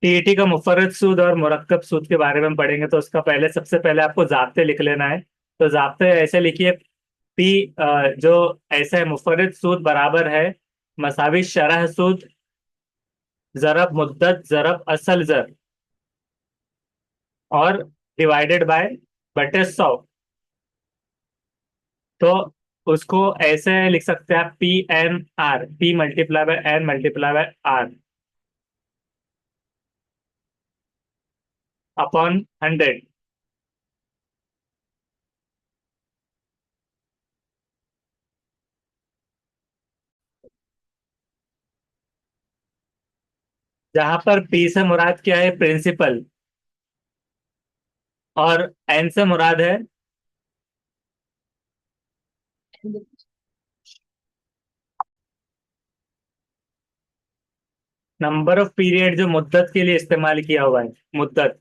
TET का मुफर्रद सूद और मुरक्कब सूद के बारे में पढ़ेंगे, तो उसका पहले सबसे पहले आपको जाब्ते लिख लेना है। तो जाब्ते ऐसे लिखिए। पी जो ऐसा है, मुफर्रद सूद बराबर है मसावी शरह सूद जरब मुद्दत जरब असल जर, और डिवाइडेड बाय बटे 100। तो उसको ऐसे लिख सकते हैं, P N R, P multiply by N multiply by R upon 100। जहां पर पी से मुराद क्या है, प्रिंसिपल, और एन से मुराद है नंबर ऑफ पीरियड, जो मुद्दत के लिए इस्तेमाल किया हुआ है, मुद्दत।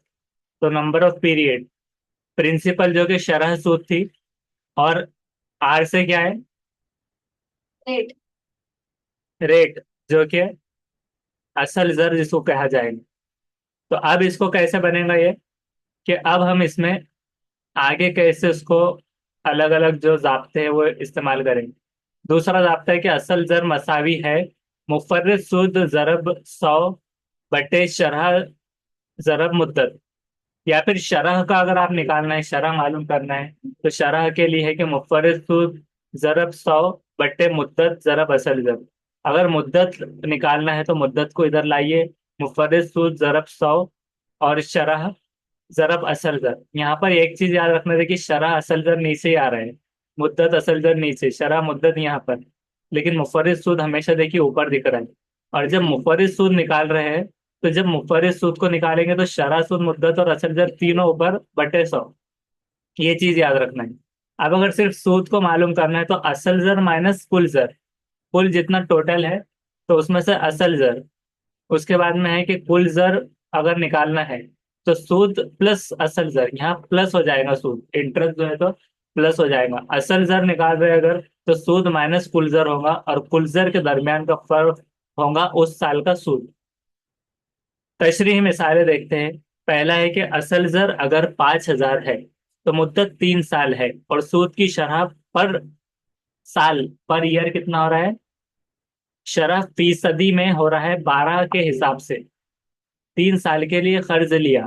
तो नंबर ऑफ पीरियड, प्रिंसिपल जो कि शरह सूद थी, और आर से क्या है, रेट। रेट, जो कि असल जर जिसको कहा जाएगा। तो अब इसको कैसे बनेगा ये, कि अब हम इसमें आगे कैसे उसको अलग अलग जो जाब्ते हैं वो इस्तेमाल करेंगे। दूसरा जाब्ता है कि असल जर मसावी है मुफर्रिद सूद जरब 100 बटे शरह जरब मुद्दत। या फिर शरह का अगर आप निकालना है, शरह मालूम करना है, तो शरह के लिए है कि मुफर्रिद सूद जरब 100 बटे मुद्दत जरब असल जर। अगर मुद्दत निकालना है तो मुद्दत को इधर लाइए, मुफर्रिद सूद जरब 100 और शरह जरब असल जर। यहाँ पर एक चीज याद रखना है कि शरह असल जर नीचे ही आ रहा है, मुद्दत असल जर नीचे, शरह मुद्दत यहाँ पर। लेकिन मुफर्रिद सूद हमेशा देखिए ऊपर दिख रहा है। और जब मुफर्रिद सूद निकाल रहे हैं, तो जब मुफर्रिद सूद को निकालेंगे तो शरह सूद मुद्दत और असल जर तीनों ऊपर बटे 100। ये चीज याद रखना है। अब अगर सिर्फ सूद को मालूम करना है, तो असल जर माइनस कुल जर, कुल जितना टोटल है, तो उसमें से असल जर। उसके बाद में है कि कुल जर अगर निकालना है, तो सूद प्लस असल जर, यहाँ प्लस हो जाएगा, सूद इंटरेस्ट जो है तो प्लस हो जाएगा। असल जर निकाल रहे हैं अगर, तो सूद माइनस कुल जर होगा, और कुल जर के दरमियान का फर्क होगा उस साल का सूद। तशरीही मिसालें देखते हैं। पहला है कि असल जर अगर 5,000 है, तो मुद्दत 3 साल है, और सूद की शरह पर साल, पर ईयर कितना हो रहा है, शरह फीसदी में हो रहा है 12 के हिसाब से। 3 साल के लिए कर्ज लिया।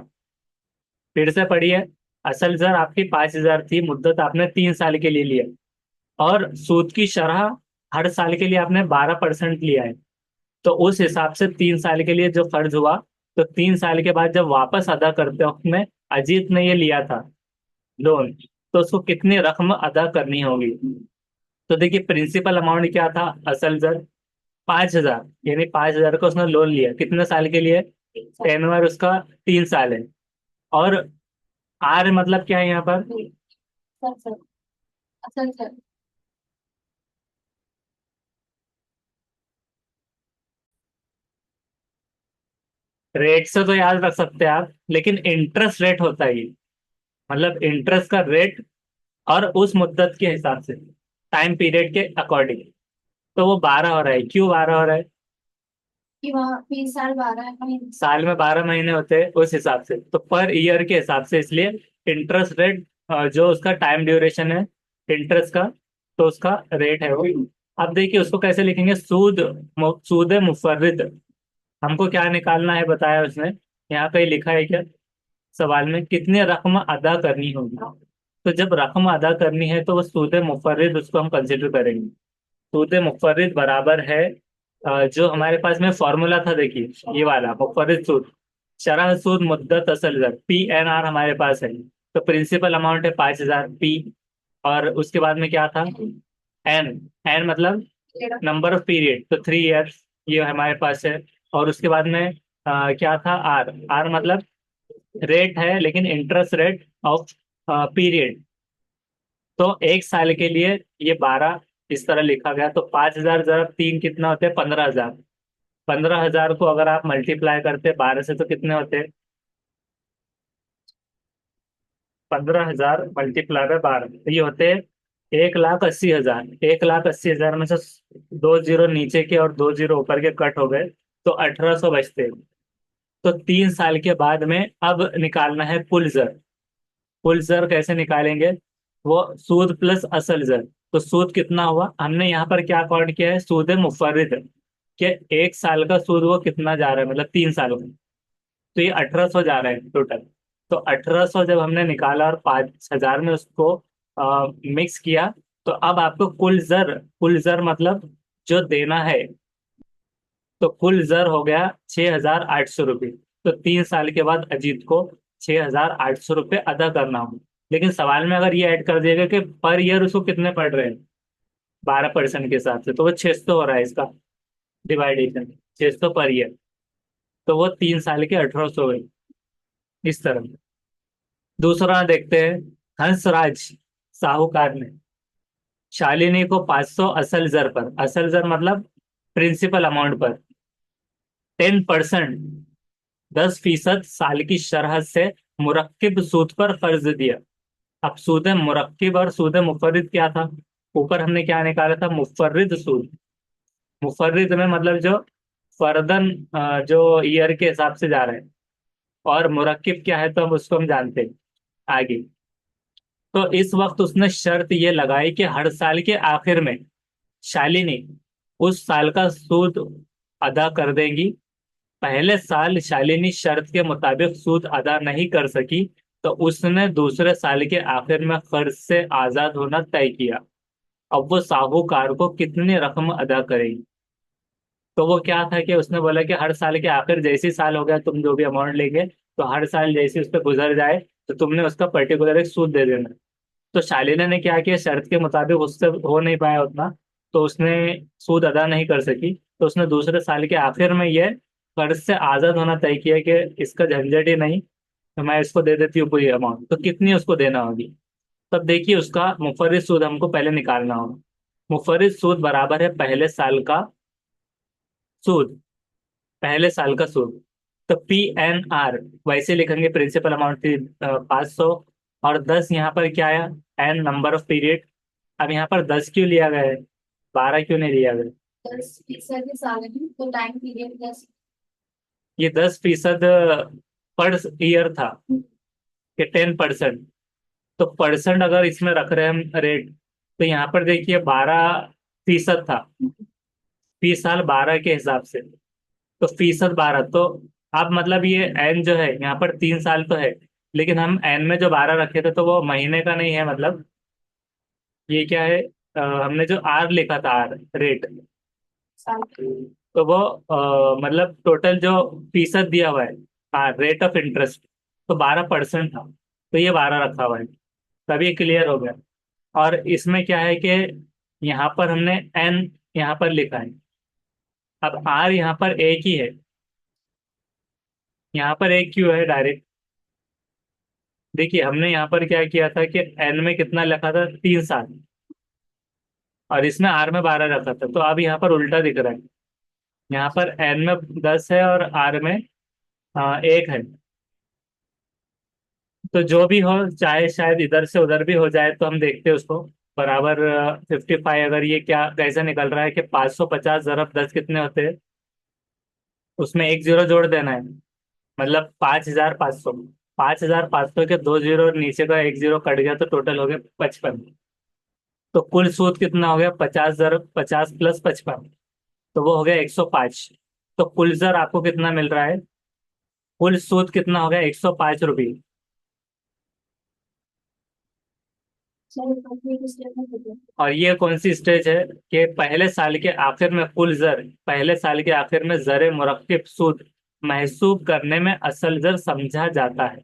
फिर से पढ़िए। असल जर आपकी 5,000 थी, मुद्दत आपने 3 साल के लिए लिया, और सूद की शरह हर साल के लिए आपने 12% लिया है। तो उस हिसाब से 3 साल के लिए जो कर्ज हुआ, तो 3 साल के बाद जब वापस अदा करते वक्त में अजीत ने ये लिया था लोन, तो उसको कितनी रकम अदा करनी होगी। तो देखिए, प्रिंसिपल अमाउंट क्या था, असल जर 5,000, यानी 5,000 का उसने लोन लिया, कितने साल के लिए, टेनवर उसका 3 साल है। और आर मतलब क्या है यहाँ पर, सर सर। असल सर। रेट से तो याद रख सकते हैं आप, लेकिन इंटरेस्ट रेट होता है ये, मतलब इंटरेस्ट का रेट, और उस मुद्दत के हिसाब से, टाइम पीरियड के अकॉर्डिंग। तो वो 12 हो रहा है, क्यों 12 हो रहा है, कि वहाँ 20 साल 12 महीने। साल में 12 महीने होते हैं उस हिसाब से, तो पर ईयर के हिसाब से, इसलिए इंटरेस्ट रेट जो उसका टाइम ड्यूरेशन है इंटरेस्ट का, तो उसका रेट है वो। अब देखिए उसको कैसे लिखेंगे, सूद, सूद मुफर्रिद। हमको क्या निकालना है बताया उसने, यहाँ कहीं लिखा है क्या सवाल में, कितनी रकम अदा करनी होगी। तो जब रकम अदा करनी है, तो वो सूद मुफर्रिद उसको हम कंसिडर करेंगे। सूद मुफर्रिद बराबर है जो हमारे पास में फॉर्मूला था, देखिए ये वाला मुफर्रिद सूद, शरह सूद मुद्दत असल दर, पी एन आर हमारे पास है। तो प्रिंसिपल अमाउंट है 5,000 पी, और उसके बाद में क्या था, एन, एन मतलब नंबर ऑफ पीरियड, तो 3 ईयर्स ये हमारे पास है। और उसके बाद में क्या था, आर, आर मतलब रेट है, लेकिन इंटरेस्ट रेट ऑफ पीरियड। तो 1 साल के लिए ये 12 इस तरह लिखा गया। तो 5,000 जरा 3 कितना होते हैं, 15,000। 15,000 को अगर आप मल्टीप्लाई करते 12 से, तो कितने होते हैं, 15,000 मल्टीप्लाई बाय 12, तो ये होते हैं 1,80,000। 1,80,000 में से 2 जीरो नीचे के और 2 जीरो ऊपर के कट हो गए, तो 1,800 बचते हैं। तो 3 साल के बाद में अब निकालना है कुल जर। कुल जर कैसे निकालेंगे? वो सूद प्लस असल जर। तो सूद कितना हुआ, हमने यहाँ पर क्या काउंट किया है, सूद मुफर्रिद, कि 1 साल का सूद वो कितना जा रहा है, मतलब 3 साल का। तो ये 1800 जा रहा है टोटल। तो 1800 जब हमने निकाला और 5000 में उसको मिक्स किया, तो अब आपको कुल जर मतलब जो देना है, तो कुल जर हो गया 6800 रुपये। तो 3 साल के बाद अजीत को 6800 रुपये अदा करना होगा। लेकिन सवाल में अगर ये ऐड कर दिएगा कि पर ईयर उसको कितने पड़ रहे हैं 12% के हिसाब से, तो वो 600 हो रहा है इसका डिवाइडेशन, 600 पर ईयर। तो वो 3 साल के 1800 हुए इस तरह। दूसरा देखते हैं, हंसराज साहूकार ने शालिनी को 500 असल जर पर, असल जर मतलब प्रिंसिपल अमाउंट पर, 10%, 10% साल की शरह से मुरक्किब सूद पर कर्ज दिया। अब सूद मुरक्किब और सूद मुफर्रिद क्या था? ऊपर हमने क्या निकाला था, मुफर्रिद सूद। मुफर्रिद में मतलब जो फर्दन जो ईयर के हिसाब से जा रहे हैं, और मुरक्किब क्या है तो हम जानते हैं आगे। तो इस वक्त उसने शर्त ये लगाई कि हर साल के आखिर में शालिनी उस साल का सूद अदा कर देंगी। पहले साल शालिनी शर्त के मुताबिक सूद अदा नहीं कर सकी, तो उसने दूसरे साल के आखिर में कर्ज से आजाद होना तय किया। अब वो साहूकार को कितनी रकम अदा करेगी? तो वो क्या था कि उसने बोला कि हर साल के आखिर जैसे ही साल हो गया, तुम जो भी अमाउंट लेंगे, तो हर साल जैसे उस पर गुजर जाए, तो तुमने उसका पर्टिकुलर एक सूद दे देना। तो शालिना ने क्या किया, शर्त के मुताबिक उससे हो नहीं पाया उतना, तो उसने सूद अदा नहीं कर सकी, तो उसने दूसरे साल के आखिर में यह कर्ज से आजाद होना तय किया कि इसका झंझट ही नहीं, तो मैं इसको दे देती हूँ पूरी अमाउंट। तो कितनी उसको देना होगी? तब देखिए, उसका मुफर्रिज सूद हमको पहले निकालना होगा। मुफर्रिज सूद बराबर है पहले साल का सूद, पहले साल का सूद। तो PNR वैसे लिखेंगे, प्रिंसिपल अमाउंट थी 500, और 10 यहाँ पर क्या आया, एन नंबर ऑफ पीरियड। अब यहाँ पर 10 क्यों लिया गया है, 12 क्यों नहीं लिया गया? 10% के साल में तो टाइम पीरियड प्लस। ये 10% पर ईयर था, कि 10%। तो परसेंट अगर इसमें रख रहे हैं हम रेट, तो यहाँ पर देखिए 12% था, 20 साल 12 के हिसाब से, तो फीसद 12। तो अब मतलब ये एन जो है यहाँ पर 3 साल तो है, लेकिन हम एन में जो 12 रखे थे तो वो महीने का नहीं है, मतलब ये क्या है, हमने जो आर लिखा था, आर रेट, साल। तो वो मतलब टोटल जो फीसद दिया हुआ है, आर रेट ऑफ इंटरेस्ट, तो 12% था, तो ये 12 रखा हुआ है। तभी क्लियर हो गया। और इसमें क्या है कि यहाँ पर हमने एन यहाँ पर लिखा है, अब आर यहाँ पर एक ही है, यहाँ पर एक क्यों है डायरेक्ट? देखिए, हमने यहाँ पर क्या किया था कि एन में कितना लिखा था, 3 साल, और इसमें आर में 12 रखा था। तो अब यहाँ पर उल्टा दिख रहा है, यहाँ पर एन में 10 है और आर में 1 है। तो जो भी हो, चाहे शायद इधर से उधर भी हो जाए, तो हम देखते हैं उसको बराबर 55। अगर ये क्या कैसे निकल रहा है कि 550 ज़रब 10 कितने होते हैं, उसमें एक जीरो जोड़ देना है, मतलब 5500। 5500 के 2 जीरो और नीचे का एक जीरो कट गया, तो टोटल हो गया 55। तो कुल सूद कितना हो गया, 50 ज़रब 50 प्लस 55, तो वो हो गया 105। तो कुल जर आपको कितना मिल रहा है, कुल सूद कितना हो गया, 105 रुपये। चलो कंप्लीट स्टेप में हो और ये कौन सी स्टेज है, कि पहले साल के आखिर में कुल जर, पहले साल के आखिर में जर मुरक्किब सूद महसूब करने में असल जर समझा जाता है।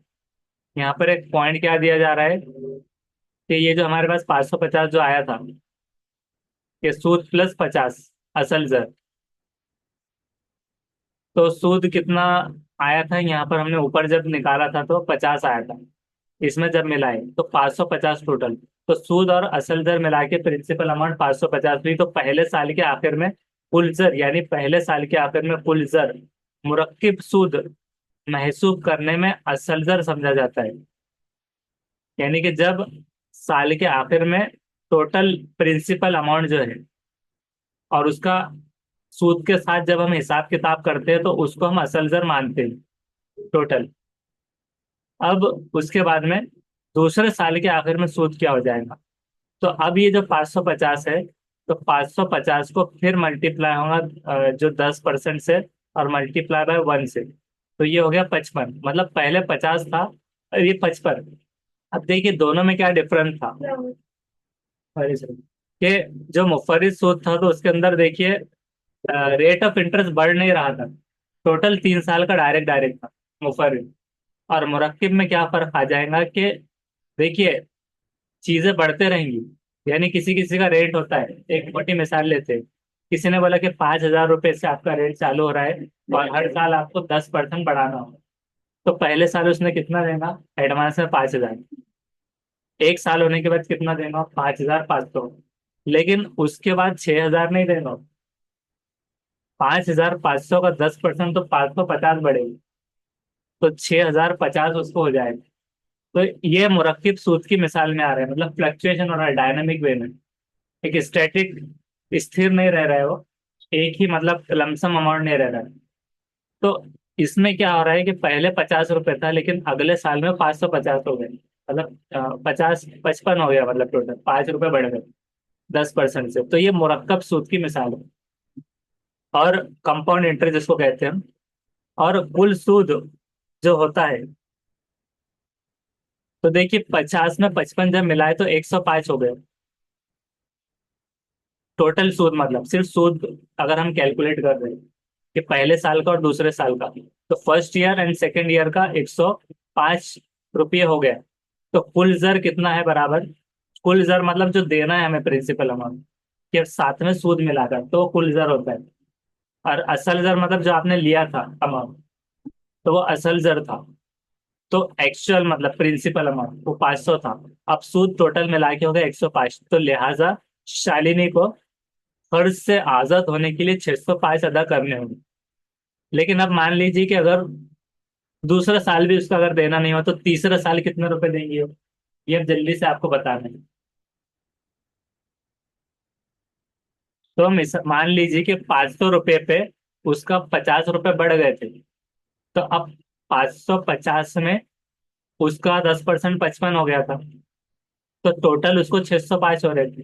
यहाँ पर एक पॉइंट क्या दिया जा रहा है, कि ये जो हमारे पास 550 जो आया था, कि सूद प्लस 50 असल जर, तो सूद कितना आया था, यहाँ पर हमने ऊपर जब निकाला था तो 50 आया था, इसमें जब मिलाए तो 550 टोटल। तो सूद और असल दर मिला के प्रिंसिपल अमाउंट 550 हुई। तो पहले साल के आखिर में कुल जर, यानी पहले साल के आखिर में कुल जर मुरक्किब सूद महसूब करने में असल जर समझा जाता है। यानी कि जब साल के आखिर में टोटल प्रिंसिपल अमाउंट जो है, और उसका सूद के साथ जब हम हिसाब किताब करते हैं, तो उसको हम असल जर मानते हैं। टोटल। अब उसके बाद में दूसरे साल के आखिर में सूद क्या हो जाएगा। तो अब ये जो 550 है, तो 550 को फिर मल्टीप्लाई होगा जो 10% से, और मल्टीप्लाई बाय 1 से, तो ये हो गया 55। मतलब पहले 50 था और ये 55। अब देखिए दोनों में क्या डिफरेंस था। अरे सर, कि जो मुफर्रिज सूद था तो उसके अंदर देखिए रेट ऑफ इंटरेस्ट बढ़ नहीं रहा था। टोटल 3 साल का डायरेक्ट डायरेक्ट था मुफर्रिज। और मुरक्किब में क्या फर्क आ जाएगा कि देखिए चीजें बढ़ते रहेंगी। यानी किसी किसी का रेट होता है, एक मोटी मिसाल लेते हैं। किसी ने बोला कि 5,000 रुपये से आपका रेट चालू हो रहा है और हर साल आपको 10% बढ़ाना होगा। तो पहले साल उसने कितना देना, एडवांस में 5,000। एक साल होने के बाद कितना देना, 5,500। लेकिन उसके बाद 6,000 नहीं देना। 5,500 का 10% तो 550 बढ़ेगी। तो 6,050 उसको हो जाएगा। तो ये मुरक्किब सूद की मिसाल में आ रहा है, मतलब फ्लक्चुएशन हो रहा है डायनामिक वे में। एक स्टैटिक स्थिर नहीं रह रहा है वो, एक ही मतलब लमसम अमाउंट नहीं रह रहा है। तो इसमें क्या हो रहा है कि पहले 50 रुपए था लेकिन अगले साल में 550 हो गए। मतलब 50 55 हो गया, मतलब टोटल 5 रुपए बढ़ गए 10% से। तो ये मुरक्कब सूद की मिसाल है। और कंपाउंड इंटरेस्ट जिसको कहते हैं हम। और कुल सूद जो होता है, तो देखिए 50 में 55 जब मिलाए तो 105 हो गए टोटल सूद। मतलब सिर्फ सूद अगर हम कैलकुलेट कर रहे हैं कि पहले साल का और दूसरे साल का, तो first year and second year का 105 रुपये हो गया। तो कुल जर कितना है बराबर, कुल जर मतलब जो देना है हमें प्रिंसिपल अमाउंट के साथ में सूद मिलाकर, तो कुल जर होता है। और असल जर मतलब जो आपने लिया था अमाउंट, तो वो असल जर था। तो एक्चुअल मतलब प्रिंसिपल अमाउंट वो 500 था। अब सूद टोटल मिला के हो गया 105। तो लिहाजा शालिनी को कर्ज से आजाद होने के लिए 605 अदा करने होंगे। लेकिन अब मान लीजिए कि अगर दूसरा साल भी उसका अगर देना नहीं हो, तो तीसरा साल कितने रुपए देंगे वो, ये अब जल्दी से आपको बताना है। तो हम मान लीजिए कि 500 रुपये पे उसका 50 रुपये बढ़ गए थे। तो अब 550 में उसका 10% 55 हो गया था। तो टोटल उसको 605 हो रहे थे।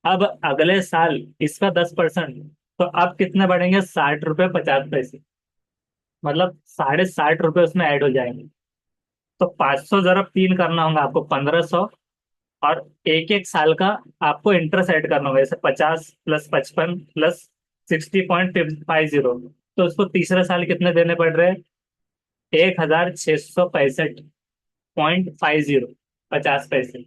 अब अगले साल इसका 10%, तो अब कितने बढ़ेंगे, 60 रुपये 50 पैसे। मतलब 60.5 रुपये उसमें ऐड हो जाएंगे। तो 500 जरा 3 करना होगा आपको, 1,500। और एक एक साल का आपको इंटरेस्ट ऐड करना होगा, जैसे 50 + 55 + 60.50। तो उसको तीसरे साल कितने देने पड़ रहे हैं, 1,665.50 50 पैसे।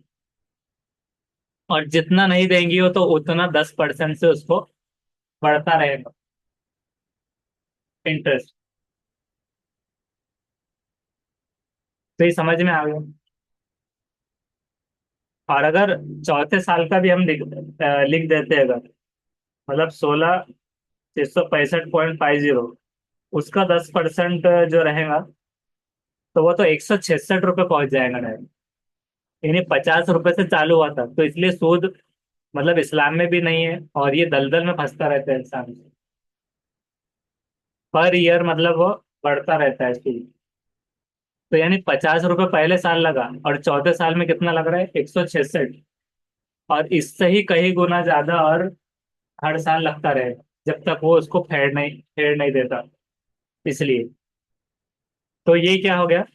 और जितना नहीं देंगी हो तो उतना 10% से उसको बढ़ता रहेगा इंटरेस्ट। तो ये समझ में आ गया। और अगर चौथे साल का भी हम लिख देते हैं अगर, मतलब 16,665.50, उसका 10% जो रहेगा, तो वो तो 166 रुपये पहुंच जाएगा डायरेक्ट। यानी 50 रुपये से चालू हुआ था, तो इसलिए सूद मतलब इस्लाम में भी नहीं है और ये दलदल में फंसता रहता है इंसान। पर ईयर मतलब वो बढ़ता रहता है सूद। तो यानी 50 रुपये पहले साल लगा और चौथे साल में कितना लग रहा है, 166। और इससे ही कई गुना ज्यादा और हर साल लगता रहेगा जब तक वो उसको फेड नहीं देता। इसलिए तो ये क्या हो गया,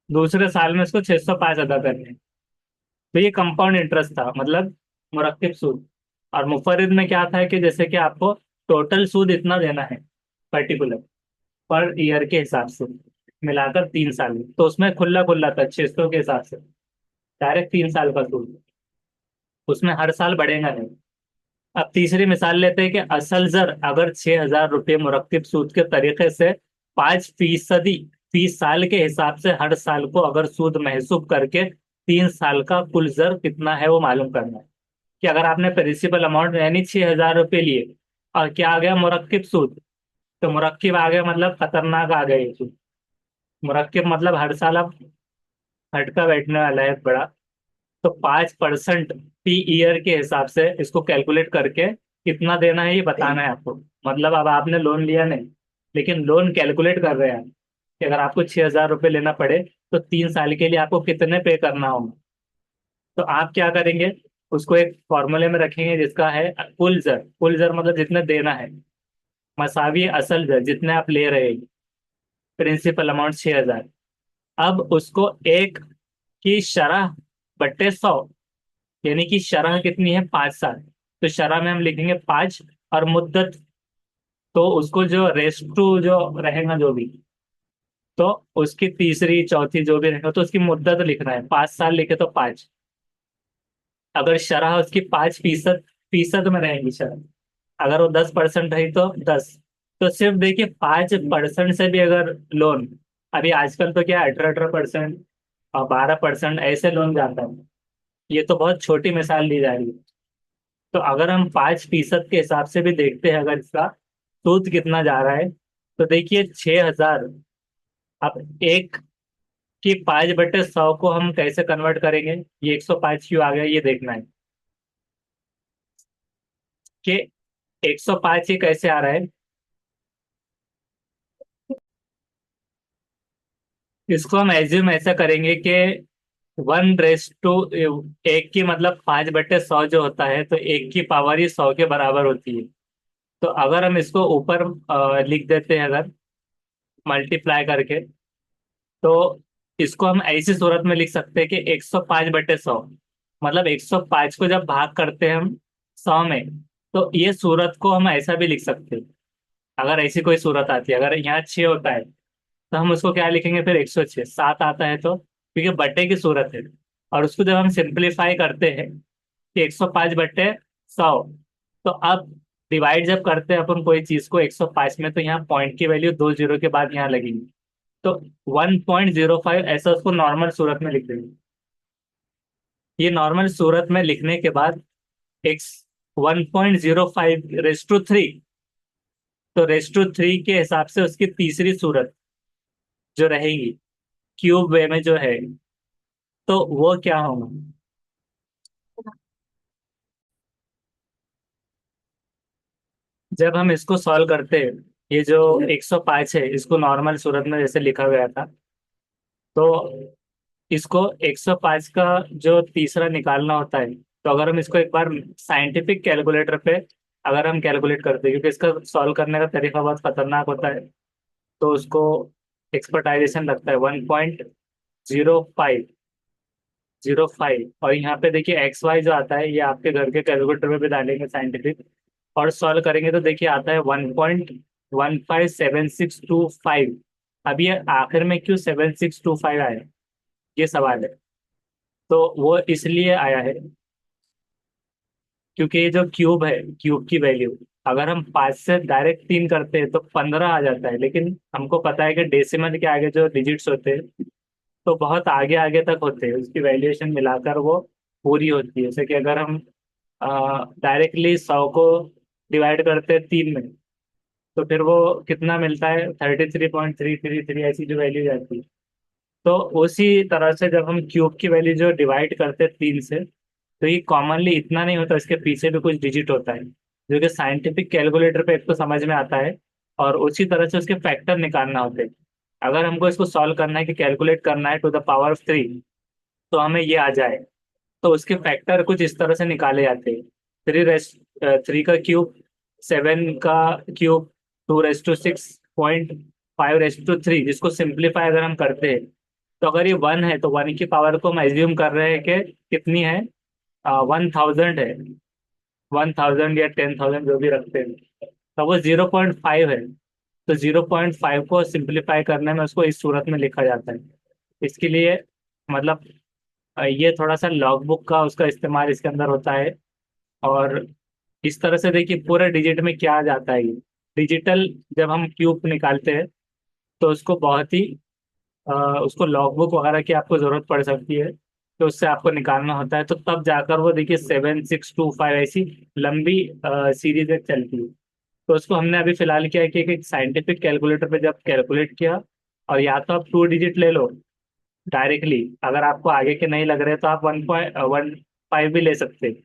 दूसरे साल में इसको 605 अदा करने हैं। तो ये कंपाउंड इंटरेस्ट था, मतलब मुरक्किब सूद। और मुफर्रिद में क्या था कि जैसे कि आपको टोटल सूद इतना देना है पर्टिकुलर, पर ईयर के हिसाब से, मिलाकर 3 साल में, तो उसमें खुला खुला था 600 के हिसाब से, डायरेक्ट 3 साल का सूद। उसमें हर साल बढ़ेगा नहीं। अब तीसरी मिसाल लेते हैं कि असल जर अगर 6,000 रुपये मुरक्किब सूद के तरीके से 5% फी साल के हिसाब से हर साल को अगर सूद महसूब करके 3 साल का कुल जर कितना है वो मालूम करना है। कि अगर आपने प्रिंसिपल अमाउंट यानी 6,000 रुपये लिए और क्या आ गया, मुरक्किब सूद। तो मुरक्किब आ गया मतलब खतरनाक आ गया ये सूद। मुरक्किब मतलब हर साल अब फटका बैठने वाला है बड़ा। तो 5% फी ईयर के हिसाब से इसको कैलकुलेट करके कितना देना है ये बताना है आपको। मतलब अब आपने लोन लिया नहीं, लेकिन लोन कैलकुलेट कर रहे हैं आप कि अगर आपको 6,000 रुपये लेना पड़े तो 3 साल के लिए आपको कितने पे करना होगा। तो आप क्या करेंगे, उसको एक फॉर्मूले में रखेंगे जिसका है कुल जर मतलब जितने देना है, मसावी असल जर जितने आप ले रहे हैं, प्रिंसिपल अमाउंट 6,000। अब उसको एक की शरह बट्टे 100, यानी कि शरह कितनी है, 5 साल। तो शरह में हम लिखेंगे 5, और मुद्दत, तो उसको जो रेस्ट टू जो रहेगा जो भी, तो उसकी तीसरी चौथी जो भी रहेगा तो उसकी मुद्दत लिखना है, 5 साल लिखे तो 5। अगर शरह उसकी 5% फीसद में रहेगी शरह, अगर वो 10% रही तो 10। तो सिर्फ देखिए 5% से भी अगर लोन, अभी आजकल तो क्या 18-18% और 12% ऐसे लोन जाता है। ये तो बहुत छोटी मिसाल दी जा रही है। तो अगर हम 5% के हिसाब से भी देखते हैं अगर इसका सूद कितना जा रहा है, तो देखिए 6,000। अब एक की 5/100 को हम कैसे कन्वर्ट करेंगे, ये 105 क्यों आ गया ये देखना है कि 105 ये कैसे आ रहा है। इसको हम एज्यूम ऐसा करेंगे कि 1:, एक की मतलब 5/100 जो होता है, तो एक की पावर ही 100 के बराबर होती है। तो अगर हम इसको ऊपर लिख देते हैं अगर मल्टीप्लाई करके, तो इसको हम ऐसी सूरत में लिख सकते हैं कि 105/100, मतलब 105 को जब भाग करते हैं हम 100 में, तो ये सूरत को हम ऐसा भी लिख सकते हैं। अगर ऐसी कोई सूरत आती है, अगर यहाँ 6 होता है तो हम उसको क्या लिखेंगे, फिर 106। 7 आता है तो क्योंकि बट्टे की सूरत है, और उसको जब हम सिंप्लीफाई करते हैं कि 105/100, तो अब डिवाइड जब करते हैं अपन कोई चीज को 105 में, तो यहाँ पॉइंट की वैल्यू 2 जीरो के बाद यहाँ लगेगी। तो 1.05 ऐसा उसको नॉर्मल सूरत में लिख देंगे। ये नॉर्मल सूरत में लिखने के बाद एक्स 1.05 रेस टू 3, तो रेस टू 3 के हिसाब से उसकी तीसरी सूरत जो रहेगी क्यूब वे में जो है, तो वो क्या होगा। जब हम इसको सॉल्व करते हैं, ये जो 105 है इसको नॉर्मल सूरत में जैसे लिखा गया था, तो इसको 105 का जो तीसरा निकालना होता है, तो अगर हम इसको एक बार साइंटिफिक कैलकुलेटर पे अगर हम कैलकुलेट करते हैं, क्योंकि इसका सॉल्व करने का तरीका बहुत खतरनाक होता है, तो उसको एक्सपर्टाइजेशन लगता है 1.0505। और यहाँ पे देखिए XY जो आता है, ये आपके घर के कैलकुलेटर में भी डालेंगे साइंटिफिक, और सॉल्व करेंगे तो देखिए आता है 1.157625। अब ये आखिर में क्यों 7625 आया, ये सवाल है। तो वो इसलिए आया है क्योंकि ये जो क्यूब है, क्यूब की वैल्यू अगर हम 5 से डायरेक्ट 3 करते हैं तो 15 आ जाता है, लेकिन हमको पता है कि डेसिमल के आगे जो डिजिट्स होते हैं तो बहुत आगे आगे तक होते हैं, उसकी वैल्यूएशन मिलाकर वो पूरी होती है। जैसे कि अगर हम डायरेक्टली 100 को डिवाइड करते हैं 3 में, तो फिर वो कितना मिलता है, 33.333 ऐसी जो वैल्यू जाती है। तो उसी तरह से जब हम क्यूब की वैल्यू जो डिवाइड करते हैं 3 से, तो ये कॉमनली इतना नहीं होता, इसके पीछे भी कुछ डिजिट होता है जो कि साइंटिफिक कैलकुलेटर पे एक तो समझ में आता है, और उसी तरह से उसके फैक्टर निकालना होते हैं। अगर हमको इसको सॉल्व करना है कि कैलकुलेट करना है टू द पावर ऑफ 3, तो हमें ये आ जाए, तो उसके फैक्टर कुछ इस तरह से निकाले जाते हैं। 3 का क्यूब, 7 का क्यूब, 2:6.5/3, जिसको सिंप्लीफाई अगर हम करते हैं, तो अगर ये 1 है तो 1 की पावर को हम एज्यूम कर रहे हैं कि कितनी है, 1,000 है, 1,000 या 10,000 जो भी रखते हैं, तो वो 0.5 है। तो 0.5 को सिंप्लीफाई करने में उसको इस सूरत में लिखा जाता है। इसके लिए मतलब ये थोड़ा सा लॉग बुक का उसका इस्तेमाल इसके अंदर होता है। और इस तरह से देखिए पूरे डिजिट में क्या आ जाता है, ये डिजिटल जब हम क्यूब निकालते हैं तो उसको बहुत ही उसको लॉग बुक वगैरह की आपको जरूरत पड़ सकती है, तो उससे आपको निकालना होता है, तो तब जाकर वो देखिए 7,625 ऐसी लंबी सीरीज एक चलती है। तो उसको हमने अभी फिलहाल क्या है कि एक साइंटिफिक कैलकुलेटर पे जब कैलकुलेट किया, और या तो आप 2 डिजिट ले लो डायरेक्टली, अगर आपको आगे के नहीं लग रहे तो आप 1.15 भी ले सकते हैं।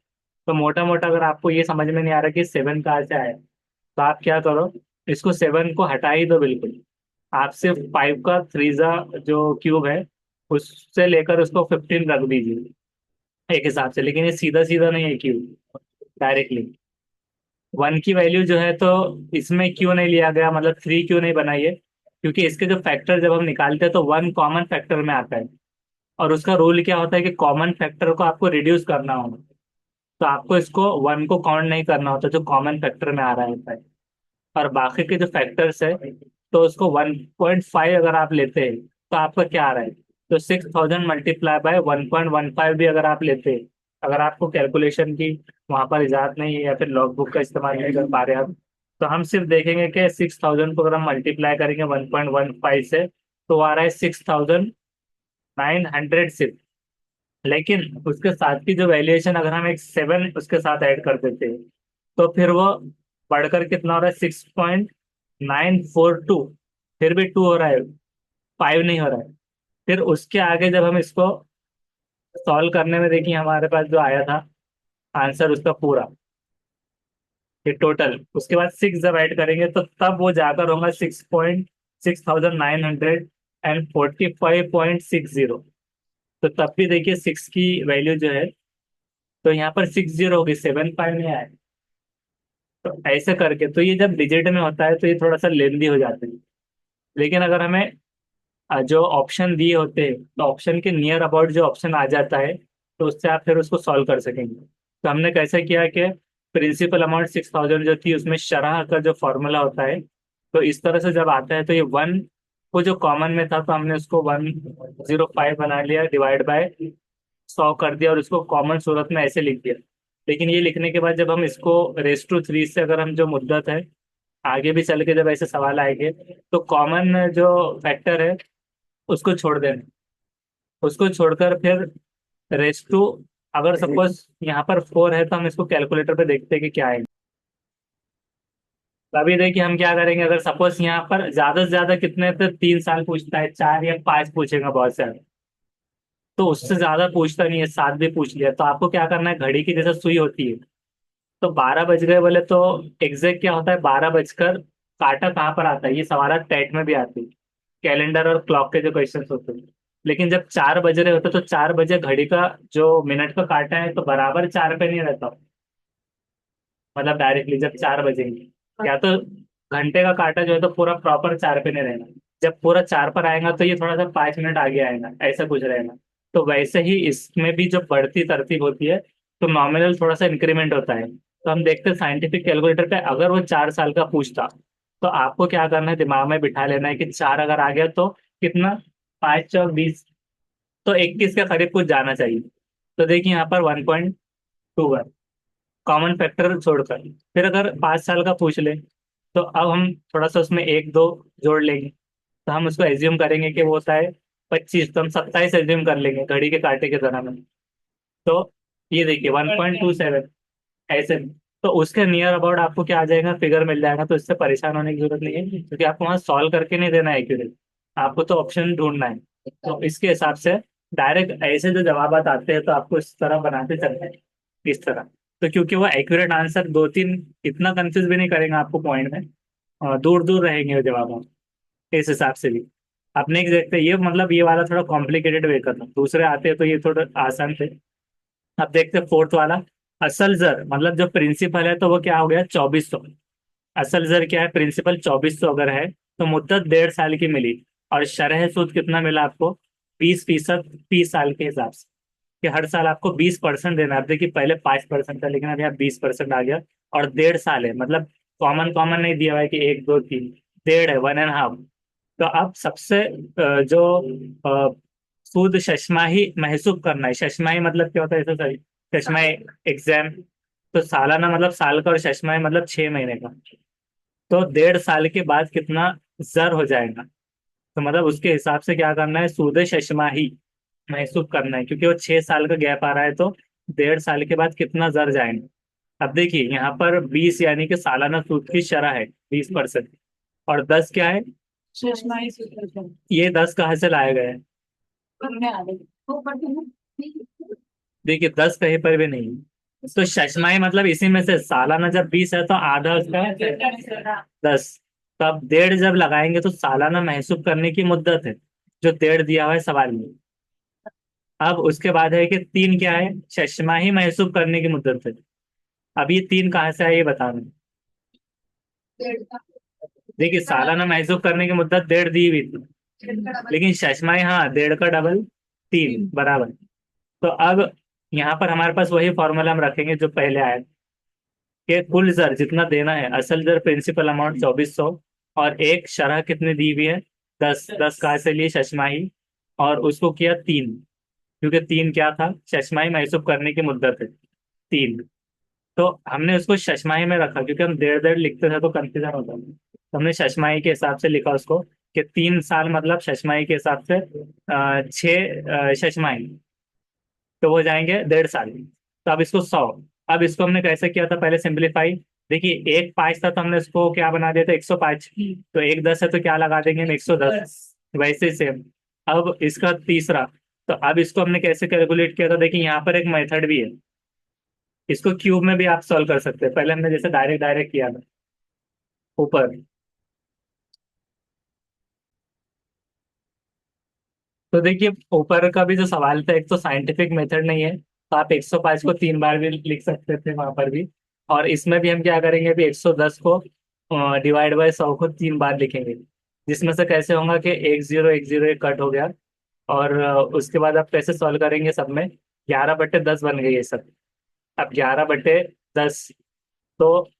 तो मोटा मोटा अगर आपको ये समझ में नहीं आ रहा कि 7 कहाँ से आया, तो आप क्या करो, इसको 7 को हटा ही दो बिल्कुल, आप सिर्फ 5 का थ्रीजा जो क्यूब है उससे लेकर उसको 15 रख दीजिए एक हिसाब से, लेकिन ये सीधा सीधा नहीं है क्यूब, डायरेक्टली 1 की वैल्यू जो है तो इसमें क्यों नहीं लिया गया, मतलब 3 क्यों नहीं बनाई है, क्योंकि इसके जो फैक्टर जब हम निकालते हैं तो 1 कॉमन फैक्टर में आता है। और उसका रूल क्या होता है कि कॉमन फैक्टर को आपको रिड्यूस करना होगा, तो आपको इसको 1 को काउंट नहीं करना होता जो कॉमन फैक्टर में आ रहा होता है। और बाकी के जो फैक्टर्स है तो उसको 1.5 अगर आप लेते हैं तो आपका क्या आ रहा है, तो 6000 मल्टीप्लाई बाय 1.15 भी अगर आप लेते हैं, अगर आपको कैलकुलेशन की वहां पर इजाजत नहीं है या फिर लॉग बुक का इस्तेमाल नहीं कर पा रहे आप, तो हम सिर्फ देखेंगे कि 6000 को अगर हम मल्टीप्लाई करेंगे 1.15 से तो आ रहा है 6906। लेकिन उसके साथ की जो वैल्यूएशन अगर हम एक 7 उसके साथ ऐड कर देते हैं तो फिर वो बढ़कर कितना हो रहा है, 6.942। फिर भी 2 हो रहा है, 5 नहीं हो रहा है। फिर उसके आगे जब हम इसको सॉल्व करने में देखिए हमारे पास जो आया था आंसर उसका पूरा, ये टोटल, उसके बाद 6 जब ऐड करेंगे तो तब वो जाकर होगा 6,945.60। तो तब भी देखिए 6 की वैल्यू जो है, तो यहाँ पर 60 होगी, 75 नहीं आया। तो ऐसे करके तो ये जब डिजिट में होता है तो ये थोड़ा सा लेंदी हो जाती है। लेकिन अगर हमें जो ऑप्शन दिए होते हैं तो ऑप्शन के नियर अबाउट जो ऑप्शन आ जाता है तो उससे आप फिर उसको सॉल्व कर सकेंगे। तो हमने कैसे किया कि प्रिंसिपल अमाउंट 6000 जो थी उसमें शरह का जो फॉर्मूला होता है, तो इस तरह से जब आता है तो ये 1 को जो कॉमन में था तो हमने उसको 105 बना लिया, डिवाइड बाय 100 कर दिया और उसको कॉमन सूरत में ऐसे लिख दिया। लेकिन ये लिखने के बाद जब हम इसको रेस टू 3 से अगर हम जो मुद्दत है आगे भी चल के जब ऐसे सवाल आएंगे तो कॉमन जो फैक्टर है उसको छोड़ देना, उसको छोड़कर फिर रेस टू, अगर सपोज यहाँ पर 4 है तो हम इसको कैलकुलेटर पे देखते हैं कि क्या है। तो अभी देखिए हम क्या करेंगे, अगर सपोज यहाँ पर ज्यादा से ज्यादा कितने तो 3 साल पूछता है, 4 या 5 पूछेगा बहुत सारे, तो उससे ज्यादा पूछता नहीं है, 7 भी पूछ लिया तो आपको क्या करना है, घड़ी की जैसे सुई होती है, तो 12 बज गए बोले तो एग्जैक्ट क्या होता है, 12 बजकर काटा कहाँ पर आता है, ये सवाल टेट में भी आती है, कैलेंडर और क्लॉक के जो क्वेश्चन होते हैं। लेकिन जब 4 बज रहे होते तो 4 बजे घड़ी का जो मिनट का काटा है तो बराबर 4 पे नहीं रहता, मतलब डायरेक्टली जब 4 बजेंगे, या तो घंटे का काटा जो है तो पूरा प्रॉपर 4 पे नहीं रहना, जब पूरा 4 पर आएगा तो ये थोड़ा सा 5 मिनट आगे आएगा, ऐसा कुछ रहेगा। तो वैसे ही इसमें भी जो बढ़ती तरतीब होती है तो नॉमिनल थोड़ा सा इंक्रीमेंट होता है। तो हम देखते हैं साइंटिफिक कैलकुलेटर पे अगर वो 4 साल का पूछता तो आपको क्या करना है, दिमाग में बिठा लेना है कि 4 अगर आ गया तो कितना, 5 चौक 20, तो 21 के करीब कुछ जाना चाहिए। तो देखिए यहाँ पर 1.21 कॉमन फैक्टर छोड़कर, फिर अगर 5 साल का पूछ ले तो अब हम थोड़ा सा उसमें एक दो जोड़ लेंगे, तो हम उसको एज्यूम करेंगे कि वो होता है 25, तो हम 27 एज्यूम कर लेंगे घड़ी के कांटे के तरह में। तो ये देखिए 1.27 ऐसे में। तो उसके नियर अबाउट आपको क्या आ जाएगा, फिगर मिल जाएगा, तो इससे परेशान होने की जरूरत नहीं है क्योंकि आपको वहां सॉल्व करके नहीं देना है एक्यूरेट, आपको तो ऑप्शन ढूंढना है। तो इसके हिसाब से डायरेक्ट ऐसे जो जवाब आते हैं तो आपको इस तरह बनाते चलते हैं, इस तरह। तो क्योंकि वो एक्यूरेट आंसर 2 3 इतना कंफ्यूज भी नहीं करेंगे आपको पॉइंट में, और दूर दूर रहेंगे वो जवाब, इस हिसाब से भी। आप नेक्स्ट देखते हैं, ये मतलब ये वाला थोड़ा कॉम्प्लिकेटेड वे का था, दूसरे आते हैं तो ये थोड़ा आसान थे। अब देखते हैं फोर्थ वाला, असल जर मतलब जो प्रिंसिपल है तो वो क्या हो गया 2400। असल जर क्या है, प्रिंसिपल 2400 अगर है तो मुद्दत 1.5 साल की मिली, और शरह सूद कितना मिला आपको, 20% 30 साल के हिसाब से, कि हर साल आपको 20% देना है। अब देखिए पहले 5% था लेकिन अब यहाँ 20% आ गया, और 1.5 साल है, मतलब कॉमन कॉमन नहीं दिया हुआ है कि 1 2 3, 1.5 है, 1.5। तो अब सबसे जो सूद शशमाही महसूब करना है, शशमाही मतलब क्या होता है, ऐसा सही, शशमाही एग्जाम, तो सालाना मतलब साल का, और शशमाही मतलब 6 महीने का। तो 1.5 साल के बाद कितना जर हो जाएगा, तो मतलब उसके हिसाब से क्या करना है, सूद शशमाही महसूब करना है, क्योंकि वो 6 साल का गैप आ रहा है तो 1.5 साल के बाद कितना जर जाएगा। अब देखिए यहाँ पर 20 यानी कि सालाना सूद की शरह है 20%, और 10 क्या है, सुषमा सूत्र ये 10 कहाँ से लाया गया है, करने आ रही वो पढ़ते हैं। देखिए 10 कहीं पर भी नहीं है। तो शशमाई मतलब इसी में से सालाना जब 20 है तो आधा उसका है 10। तो अब 1.5 जब लगाएंगे तो सालाना महसूब करने की मुद्दत है, जो 1.5 दिया हुआ है सवाल में। अब उसके बाद है कि 3 क्या है, छमाही महसूब करने की मुद्दत है। अब ये 3 कहाँ से है ये बताना। डेढ़ का। देखिए सालाना महसूब करने की मुद्दत 1.5 दी हुई थी, डेढ़ का डबल। लेकिन छमाही, हाँ 1.5 का डबल 3 बराबर। तो अब यहाँ पर हमारे पास वही फॉर्मूला हम रखेंगे जो पहले आया, कि कुल जर जितना देना है, असल जर प्रिंसिपल अमाउंट 2400, और एक शरह कितनी दी हुई है, 10। 10 कहाँ से लिए, शशमाही, और उसको किया 3, क्योंकि 3 क्या था, शशमाही महसूब करने की मुद्दत है 3। तो हमने उसको शशमाही में रखा, क्योंकि हम 1.5 लिखते थे तो कंफ्यूजन होता था, तो हमने शशमाही के हिसाब से लिखा उसको, कि 3 साल मतलब शशमाही के हिसाब से 6 शशमाही, तो वो जाएंगे 1.5 साल। तो अब इसको 100। अब इसको हमने कैसे किया था पहले सिंप्लीफाई। देखिए एक 5 था तो हमने उसको क्या बना दिया था, 105। तो एक 10 है तो क्या लगा देंगे हम, 110। वैसे सेम अब इसका तीसरा। तो अब इसको हमने कैसे कैलकुलेट किया था, देखिए यहाँ पर एक मेथड भी है, इसको क्यूब में भी आप सॉल्व कर सकते हैं। पहले हमने जैसे डायरेक्ट डायरेक्ट किया था ऊपर, तो देखिए ऊपर का भी जो सवाल था, एक तो साइंटिफिक मेथड नहीं है, तो आप 105 को 3 बार भी लिख सकते थे वहां पर भी। और इसमें भी हम क्या करेंगे, अभी 110 को डिवाइड बाय 100 को 3 बार लिखेंगे, जिसमें से कैसे होगा कि एक जीरो एक कट हो गया। और उसके बाद आप कैसे सॉल्व करेंगे, सब में 11/10 बन गई ये सब। अब 11/10, तो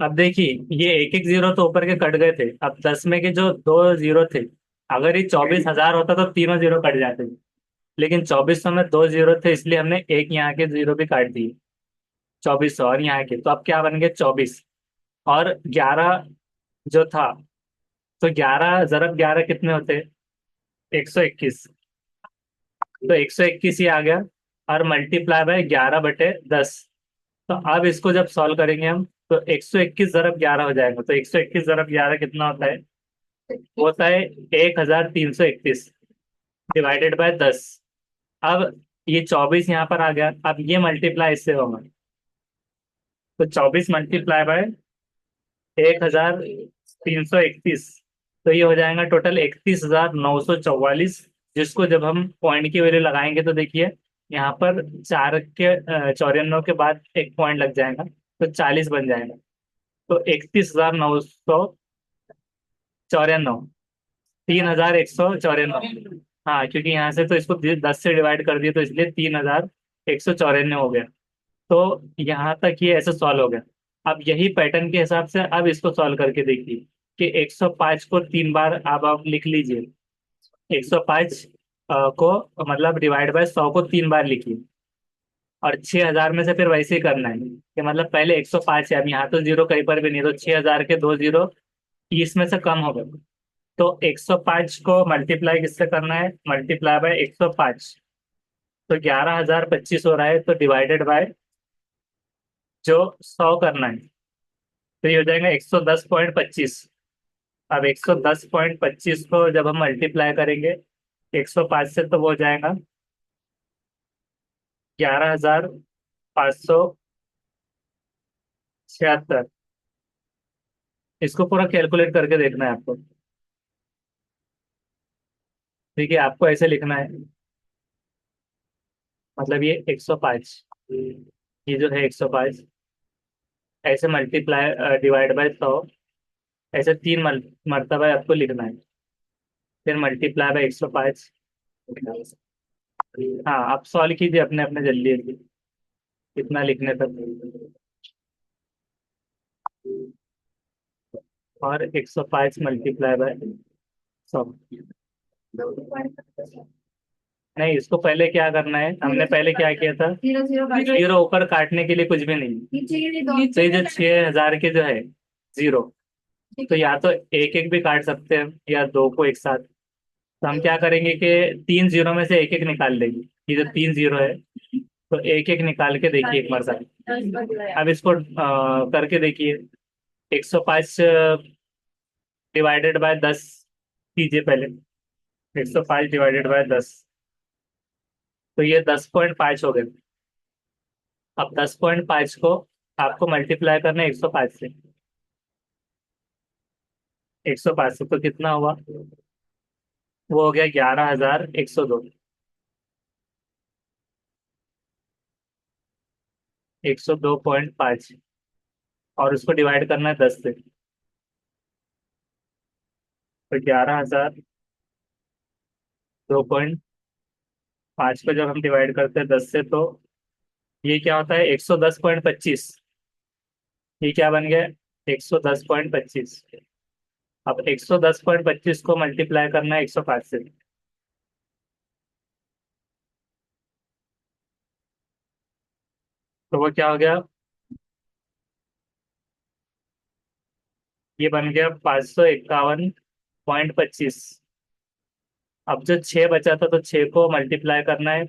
अब देखिए ये एक एक जीरो तो ऊपर के कट गए थे, अब 10 में के जो 2 जीरो थे, अगर ये 24,000 होता तो तीनों जीरो कट जाते। लेकिन 2400 में 2 जीरो थे, इसलिए हमने एक यहाँ के जीरो भी काट दिए, 2400 और यहाँ के, तो अब क्या बन गए 24। और 11 जो था, तो 11 × 11 कितने होते, 121। तो 121 ही आ गया, और मल्टीप्लाई बाय 11/10। तो अब इसको जब सॉल्व करेंगे हम, तो 121 × 11 हो जाएगा। तो 121 × 11 कितना होता है, वो होता है 1331 डिवाइडेड बाय 10। अब ये 24 यहाँ पर आ गया, अब ये मल्टीप्लाई इससे होगा, तो 24 मल्टीप्लाई बाय 1331, तो ये हो जाएगा टोटल 31,944। जिसको जब हम पॉइंट की वैल्यू लगाएंगे तो देखिए यहाँ पर 4 के 94 के बाद एक पॉइंट लग जाएगा, तो 40 बन जाएगा। तो 31,994, 3,194। हाँ क्योंकि यहाँ से तो इसको 10 से डिवाइड कर दिया, तो इसलिए 3,194 हो गया। तो यहाँ तक ये ऐसे सॉल्व हो गया। अब यही पैटर्न के हिसाब से अब इसको सॉल्व करके देखिए, कि 105 को 3 बार आप लिख लीजिए, 105 को मतलब डिवाइड बाय 100 को 3 बार लिखिए। और 6,000 में से फिर वैसे ही करना है, कि मतलब पहले 105 है, अब यहाँ तो जीरो कहीं पर भी नहीं, तो 6,000 के 2 जीरो 30 में से कम हो गए। तो 105 को मल्टीप्लाई किससे करना है, मल्टीप्लाई बाय 105, तो 11,025 हो रहा है, तो डिवाइडेड बाय जो 100 करना है, तो ये हो जाएगा 110.25। अब 110.25 को जब हम मल्टीप्लाई करेंगे 105 से, तो वो हो जाएगा 11,576। इसको पूरा कैलकुलेट करके देखना है आपको। ठीक है, आपको ऐसे लिखना है, मतलब ये 105, ये जो है 105, ऐसे मल्टीप्लाई डिवाइड बाय 100, ऐसे 3 मरतबा आपको लिखना है, फिर मल्टीप्लाई बाय 105। हाँ आप सॉल्व कीजिए अपने अपने जल्दी जल्दी, इतना लिखने तक। और 105 मल्टीप्लाई बाय 100। नहीं, इसको पहले क्या करना है, हमने पहले क्या किया था, जीरो जीरो काट। जीरो ऊपर काटने के लिए कुछ भी नहीं। नीचे के लिए दो। तो ये जो 6,000 के जो है जीरो, तो या तो एक एक भी काट सकते हैं या दो को एक साथ। तो हम क्या करेंगे कि 3 जीरो में से एक एक निकाल लेंगे, ये जो 3 जीरो है, तो एक एक निकाल के देखिए एक बार साथ। अब इसको करके देखिए, 105 डिवाइडेड बाय 10 कीजिए पहले, 105 डिवाइडेड बाय 10, तो ये 10.5 हो गए। अब 10.5 को आपको मल्टीप्लाई करना है 105 से। 105 से तो कितना हुआ? वो हो गया 11,102। 102.5। और उसको डिवाइड करना है 10 से। तो 11,002.5 को जब हम डिवाइड करते हैं 10 से, तो ये क्या होता है? 110.25। ये क्या बन गया? 110.25। अब 110.25 को मल्टीप्लाई करना है 105 से। तो वो क्या हो गया? ये बन गया 551.25। अब जो 6 बचा था, तो 6 को मल्टीप्लाई करना है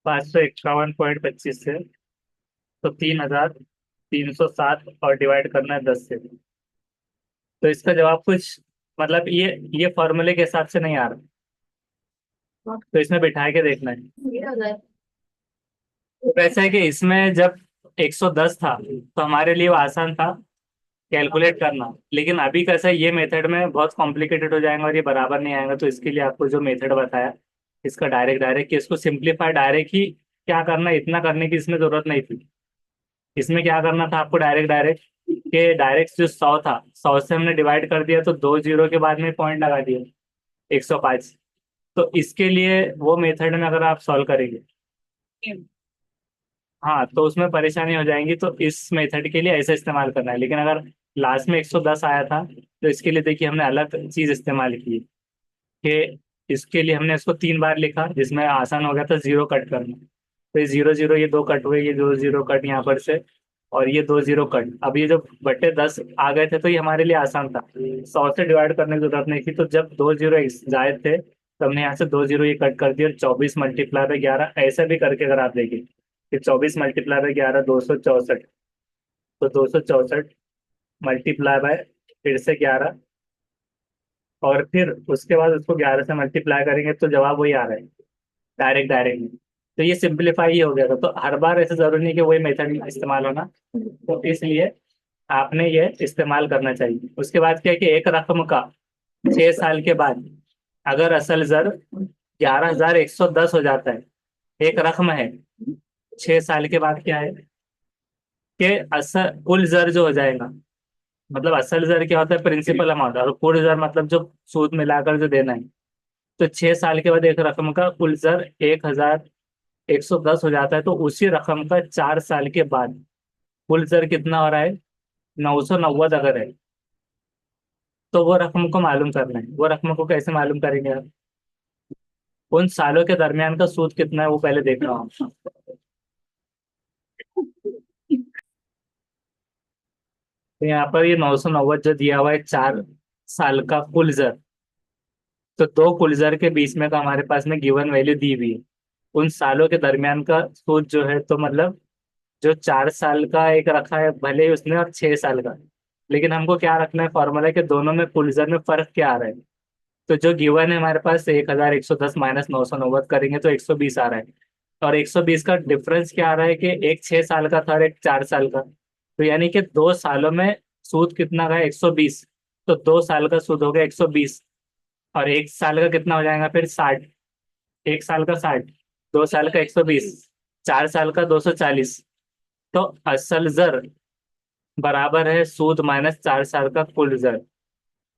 551.25 से। तो 3,307, और डिवाइड करना है 10 से। तो इसका जवाब कुछ, मतलब ये फॉर्मूले के हिसाब से नहीं आ रहा। तो इसमें बिठा के देखना है। ये हो जाए। तो वैसा है कि इसमें जब 110 था, तो हमारे लिए वो आसान था कैलकुलेट करना। लेकिन अभी कैसा है, ये मेथड में बहुत कॉम्प्लिकेटेड हो जाएगा और ये बराबर नहीं आएगा। तो इसके लिए आपको जो मेथड बताया, इसका डायरेक्ट डायरेक्ट कि इसको सिंप्लीफाई डायरेक्ट ही क्या करना, इतना करने की इसमें जरूरत नहीं थी। इसमें क्या करना था आपको? डायरेक्ट डायरेक्ट के डायरेक्ट जो 100 था, 100 से हमने डिवाइड कर दिया, तो 2 जीरो के बाद में पॉइंट लगा दिया 105। तो इसके लिए वो मेथड में अगर आप सॉल्व करेंगे, हाँ, तो उसमें परेशानी हो जाएंगी। तो इस मेथड के लिए ऐसा इस्तेमाल करना है। लेकिन अगर लास्ट में 110 आया था, तो इसके लिए देखिए हमने अलग चीज इस्तेमाल की कि इसके लिए हमने इसको 3 बार लिखा, जिसमें आसान हो गया था जीरो कट करना। तो ये जीरो जीरो, ये दो कट हुए, ये दो जीरो कट यहाँ पर से, और ये दो जीरो कट। अब ये जो बट्टे 10 आ गए थे, तो ये हमारे लिए आसान था, 100 से डिवाइड करने की जरूरत नहीं थी। तो जब दो जीरो जाए थे, तो हमने यहाँ से दो जीरो ये कट कर दिया। 24 × 11, ऐसा भी करके अगर आप देखें कि 24 × 11 264। तो 264 मल्टीप्लाई बाय फिर से 11, और फिर उसके बाद उसको 11 से मल्टीप्लाई करेंगे, तो जवाब वही आ रहा है डायरेक्ट डायरेक्ट में। तो ये सिंप्लीफाई ही हो गया था। तो हर बार ऐसे जरूरी नहीं कि वही मेथड इस्तेमाल होना। तो इसलिए आपने ये इस्तेमाल करना चाहिए। उसके बाद क्या है कि एक रकम का 6 साल के बाद अगर असल जर 11,110 हो जाता है, एक रकम है, 6 साल के बाद क्या है कि असल कुल जर जो हो जाएगा, मतलब असल जर क्या होता है? प्रिंसिपल अमाउंट, और कुल जर मतलब जो सूद मिलाकर जो देना है। तो 6 साल के बाद एक रकम का कुल जर 1,110 हो जाता है। तो उसी रकम का 4 साल के बाद कुल जर कितना हो रहा है? 990 अगर है, तो वो रकम को मालूम करना है। वो रकम को कैसे मालूम करेंगे आप? उन सालों के दरमियान का सूद कितना है वो पहले देखना होगा। तो यहाँ पर ये 990 जो दिया हुआ है, 4 साल का कुल जर। तो दो कुल जर के बीच में का हमारे पास में गिवन वैल्यू दी हुई है। उन सालों के दरमियान का सूद जो है, तो मतलब जो 4 साल का एक रखा है भले ही उसने, और 6 साल का। लेकिन हमको क्या रखना है फॉर्मूला के दोनों में कुल जर में फर्क क्या आ रहा है? तो जो गिवन है हमारे पास 1,110 माइनस 990 करेंगे तो 120 आ रहा है। और 120 का डिफरेंस क्या आ रहा है कि एक 6 साल का था और एक 4 साल का। तो यानी कि 2 सालों में सूद कितना का है? 120। तो 2 साल का सूद हो गया 120। और एक साल का कितना हो जाएगा फिर? 60। एक साल का 60, 2 साल का 120, 4 साल का 240। तो असल जर बराबर है सूद माइनस 4 साल का कुल जर।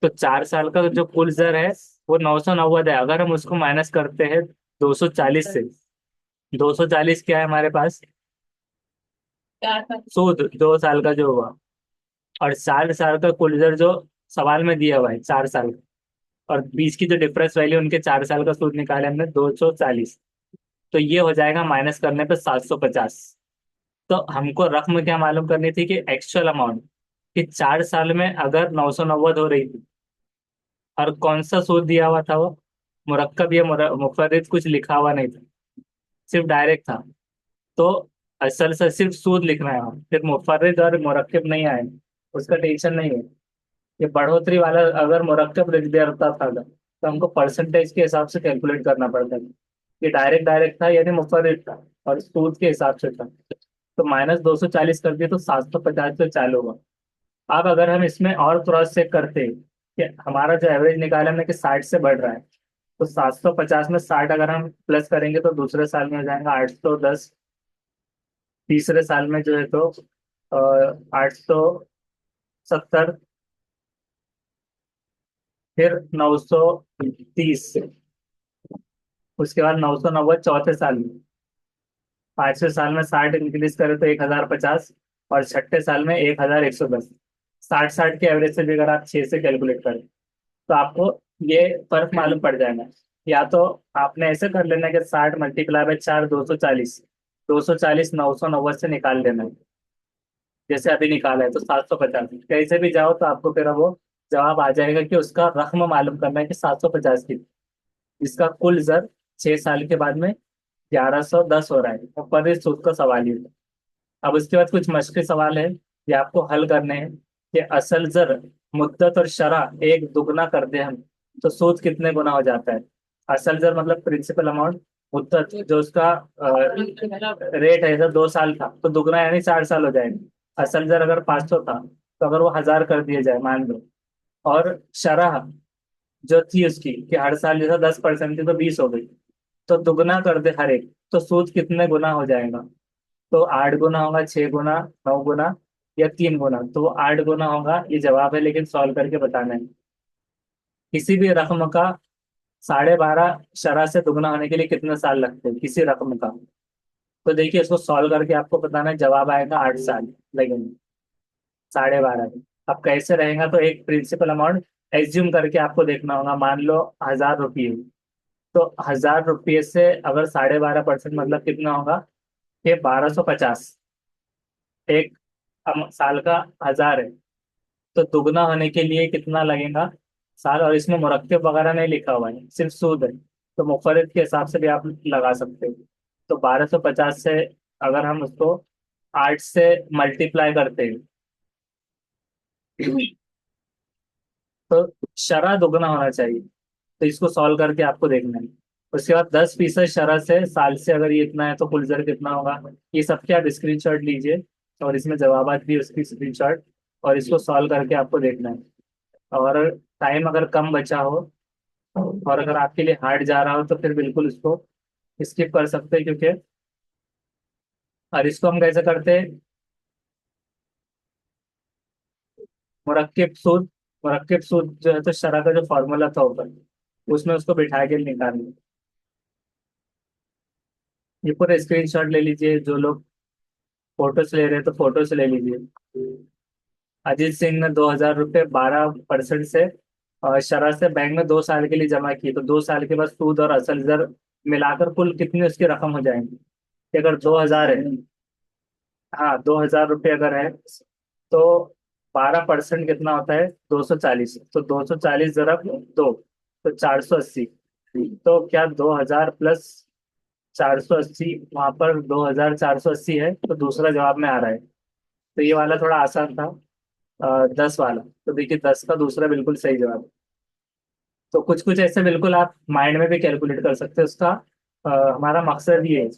तो 4 साल का जो कुल जर है वो 990 है। अगर हम उसको माइनस करते हैं 240 से, 240 क्या है हमारे पास? सूद 2 साल का जो हुआ। और 4 साल का कुल जर जो सवाल में दिया हुआ है, 4 साल का। और बीच की जो डिफरेंस वैल्यू उनके 4 साल का सूद निकाले हमने 240। तो ये हो जाएगा माइनस करने पे 750। तो हमको रकम क्या मालूम करनी थी कि एक्चुअल अमाउंट, कि 4 साल में अगर 990 हो रही थी, और कौन सा सूद दिया हुआ था वो? मुरक्कब या मुफर्रिद कुछ लिखा हुआ नहीं था, सिर्फ डायरेक्ट था। तो असल से सिर्फ सूद लिखना है वहाँ। फिर मुफर्रिद और मुरक्कब नहीं आए, उसका टेंशन नहीं है। ये बढ़ोतरी वाला अगर मुरक्कब लिख दिया रहता था, तो हमको परसेंटेज के हिसाब से कैलकुलेट करना पड़ता था। ये डायरेक्ट डायरेक्ट था, यानी मुफर्रिद था, और सूद के हिसाब से था। तो -240 कर दिए तो 750 पे चालू हुआ। अब अगर हम इसमें और क्रॉस चेक करते कि हमारा जो एवरेज निकाला हमने कि 60 से बढ़ रहा है, तो 750 में 60 अगर हम प्लस करेंगे तो दूसरे साल में हो जाएगा 810। तीसरे साल में जो है तो 870। फिर 930। उसके बाद 990 चौथे साल में। पांचवें साल में 60 इंक्रीज करे तो 1050। और छठे साल में 1110। 60-60 के एवरेज से भी अगर आप 6 से कैलकुलेट करें तो आपको ये फर्क मालूम पड़ जाएगा। या तो आपने ऐसे कर लेना कि 60 × 4 240। 240 990 से निकाल लेना है। जैसे अभी निकाला है तो 750 कैसे भी जाओ तो आपको फिर वो जवाब आ जाएगा कि उसका रकम मालूम करना है कि 750 की, इसका कुल जर 6 साल के बाद में 1110 हो रहा है। तो पर इस सूत्र का सवाल ही है। अब उसके बाद कुछ मश्क़ी सवाल है, ये आपको हल करने हैं कि असल जर मुद्दत और शरह एक दुगना कर दे हम तो सूद कितने गुना हो जाता है। असल जर मतलब प्रिंसिपल अमाउंट, मुद्दत जो उसका रेट है, जैसे 2 साल था तो दुगना यानी 4 साल हो जाएगा। असल जर अगर 500 था तो अगर वो 1000 कर दिया जाए मान लो। और शरह जो थी उसकी कि हर साल जैसा 10% थी तो 20 हो गई, तो दुगना कर दे हर एक तो सूद कितने गुना हो जाएगा। तो 8 गुना होगा, 6 गुना, 9 गुना, या 3 गुना। तो वो 8 गुना होगा, ये जवाब है लेकिन सॉल्व करके बताना है। किसी भी रकम का 12.5 शरह से दुगना होने के लिए कितने साल लगते हैं किसी रकम का। तो देखिए इसको सॉल्व करके आपको बताना है, जवाब आएगा 8 साल लगेंगे 12.5 में। अब कैसे रहेगा, तो एक प्रिंसिपल अमाउंट एज्यूम करके आपको देखना होगा। मान लो 1000 रुपये, तो 1000 रुपये से अगर 12.5% मतलब कितना होगा कि 1250। एक साल का 1000 है, तो दुगना होने के लिए कितना लगेगा साल। और इसमें मुरक्कब वगैरह नहीं लिखा हुआ है, सिर्फ सूद है। तो मुफर्रिद के हिसाब से भी आप लगा सकते हो। तो 1250 से अगर हम उसको 8 से मल्टीप्लाई करते हैं तो शरह दुगना होना चाहिए। तो इसको सॉल्व करके आपको देखना है। उसके बाद 10% शरह से साल से अगर ये इतना है तो कुल जर कितना होगा। ये सबके आप स्क्रीनशॉट लीजिए और इसमें जवाबात भी उसकी स्क्रीनशॉट, और इसको सॉल्व करके आपको देखना है। और टाइम अगर कम बचा हो और अगर आपके लिए हार्ड जा रहा हो तो फिर बिल्कुल उसको स्किप कर सकते हैं, क्योंकि और इसको हम कैसे करते हैं। मुरक्किब सूद। मुरक्किब सूद जो है तो शरह का जो फॉर्मूला था ऊपर, उसमें उसको बिठा के निकालना। ये पूरे स्क्रीनशॉट ले लीजिए, जो लोग फोटोज ले रहे हैं तो फोटोज ले लीजिए। अजीत सिंह ने 2000 रुपये 12% से शरह से बैंक में 2 साल के लिए जमा किए, तो 2 साल के बाद सूद और असल जर मिलाकर कुल कितनी उसकी रकम हो जाएंगी। कि अगर 2000 है, हाँ 2000 रुपये अगर है तो 12% कितना होता है 240। तो 240 जरब 2, तो 480। तो क्या 2000 प्लस 480, वहां पर 2480 है, तो दूसरा जवाब में आ रहा है। तो ये वाला थोड़ा आसान था। 10 वाला, तो देखिए 10 का दूसरा बिल्कुल सही जवाब। तो कुछ कुछ ऐसे बिल्कुल आप माइंड में भी कैलकुलेट कर सकते हैं उसका। हमारा मकसद ये है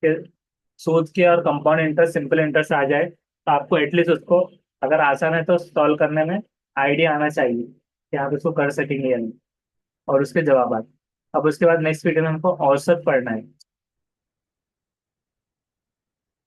कि सूद के और कंपाउंड इंटरेस्ट सिंपल इंटरेस्ट आ जाए, तो आपको एटलीस्ट उसको अगर आसान है तो सॉल्व करने में आइडिया आना चाहिए कि आप इसको कर सकेंगे या नहीं। और उसके जवाब अब उसके बाद नेक्स्ट वीडियो में हमको औसत पढ़ना है।